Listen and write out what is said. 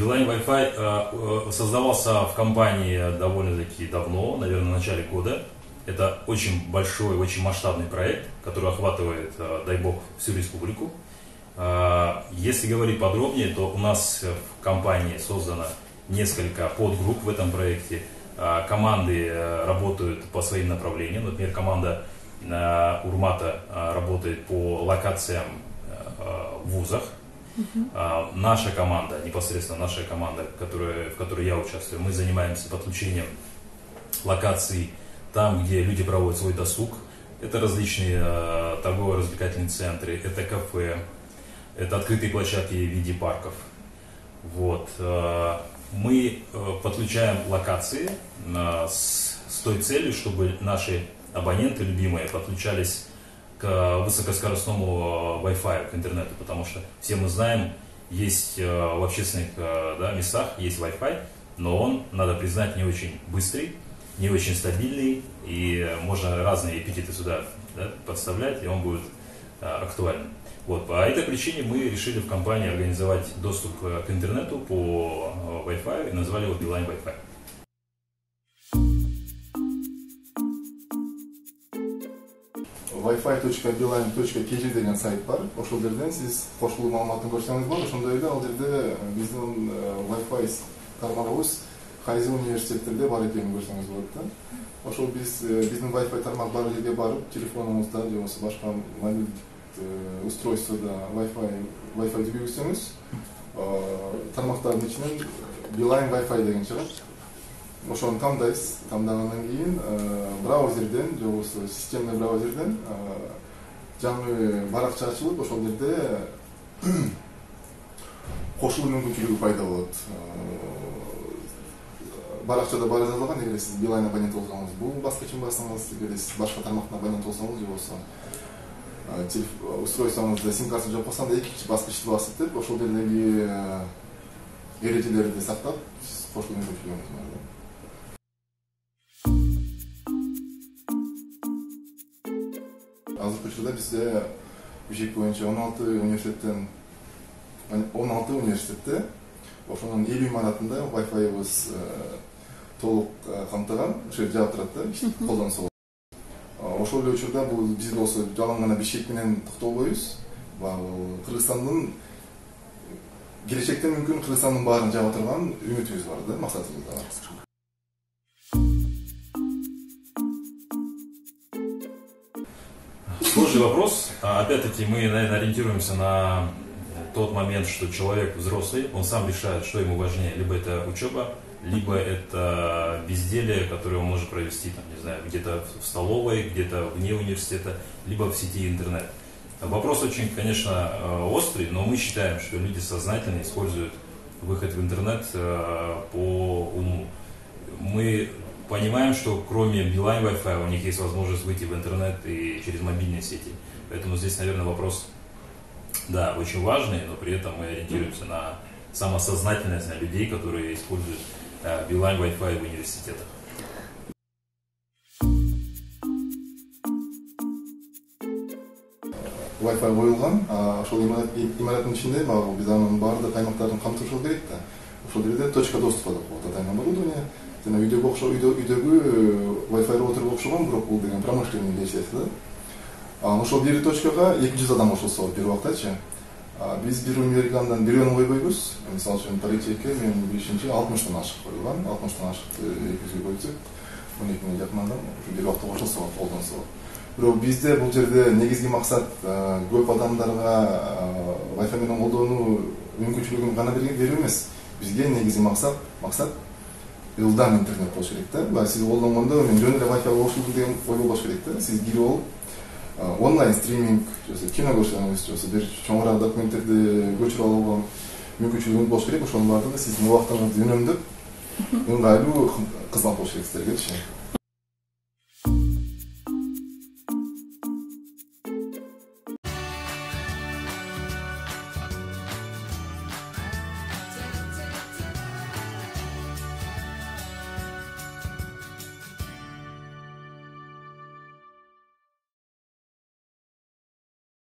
Beeline Wi-Fi создавался в компании довольно-таки давно, наверное, в начале года. Это очень большой, очень масштабный проект, который охватывает, дай бог, всю республику. Если говорить подробнее, то у нас в компании создано несколько подгрупп в этом проекте. Команды работают по своим направлениям. Например, команда Урмата работает по локациям в вузах. Наша команда, непосредственно наша команда, в которой я участвую, мы занимаемся подключением локаций там, где люди проводят свой досуг. Это различные торгово-развлекательные центры, это кафе, это открытые площадки в виде парков. Вот. Мы подключаем локации с той целью, чтобы наши абоненты любимые подключались к высокоскоростному Wi-Fi, к интернету, потому что все мы знаем, есть в общественных местах есть Wi-Fi, но он, надо признать, не очень быстрый, не очень стабильный, и можно разные эпитеты сюда подставлять, и он будет актуальным. Вот, по этой причине мы решили в компании организовать доступ к интернету по Wi-Fi и назвали его Beeline Wi-Fi. wifi.beeline.kg деген сайт бар. Ошол жерден сиз кошулуу маалыматын көрсөңүз болот. Ошондой эле ал жерде биздин Wi-Fi тармагыбыз кайсы университеттерде бар экенин көрсөңүз болот да. Ошол биздин Wi-Fi тармак бар жерге барып, телефонуңузда же болбосо башка мобилдик устройствода Wi-Fi түгөзсөңүз, тармактардын ичинен Beeline Wi-Fi деген чыгат. Ошону тандайсыз. Тандагандан кийин браузерден же болбосо системный браузерден жаңы баракча ачылып, ошол жерде кошулуу мүмкүнчүлүгү пайда болот. Баракчада баары жазылган, эгер сиз Beeline абонент болсоңуз, бул баскычын басыңыз, эгер сиз башка тармактын абонент болсоңуз же болбосо устройствоңузда сим карта жок болсо, анда экинчи баскычты басып деп, ошол жердеги эрежелерди сактап, сиз кошулуу мүмкүнчүлүгүңүз бар. Азыркы учурда бизде бюджет боюнча 16 университетте ошонун 50 имаратында Wi-Fi'ыбыз толук камтыган, ошо жаап турат да, колдонсо. Ошол эле учурда бул биз болсо жалаң гана Бишкек менен токтолбойбуз. Кыргызстандын келечекте мүмкүн Кыргызстандын баарын жаба турган үмүтүбүз бар да, максатыбыз да бар. Сложный вопрос. Опять-таки мы, наверное, ориентируемся на тот момент, что человек взрослый, он сам решает, что ему важнее. Либо это учеба, либо это безделие, которое он может провести, там, не знаю, где-то в столовой, где-то вне университета, либо в сети интернет. Вопрос очень, конечно, острый, но мы считаем, что люди сознательно используют выход в интернет по уму. Мы понимаем, что кроме Beeline Wi-Fi у них есть возможность выйти в интернет и через мобильные сети. Поэтому здесь, наверное, вопрос, да, очень важный, но при этом мы ориентируемся на самосознательность на людей, которые используют Beeline Wi-Fi в университетах. Wi-Fi коюлган, ошол имараттын ичинде биз анын баардык аймактарын камтышыбыз керек да. Ошол жерде точка доступа деп коет, атайын оборудование. Жана үйдөгү Wi-Fi роутерге окшогон, бирок бул деген промышленный версиясы да. Ошол бир точкага 200 адам кошулса бир убактачы. Биз бир университеттен бирөөнү койбойбуз. Мисалы үчүн политехке мен билишимче 60тан ашык коюлган. 60тан ашыкты 200гө бөлсөк 12 миң жакын адам бир убакта кошулса болот, колдонсо болот. Бирок бизде бул жерде негизги максат көп адамдарга Wi-Fi менен колдонуу мүмкүнчүлүгүн гана берүү эмес. Бизге негизги максат ылдам интернет болуш керек да. Сиз колдонгондо мен жөн эле Wi-Fi кошулдум деген ой болбош керек да. Сиз кирип алып онлайн стриминг, кино көрсөңүз, бир чоңураак документтерди көчүрүп алууга мүмкүнчүлүгүңүз болуш керек. Ошонун баардыгы сиздин убактыңызды үнөмдөп, ыңгайлуу кызмат болуш керек сиздерге.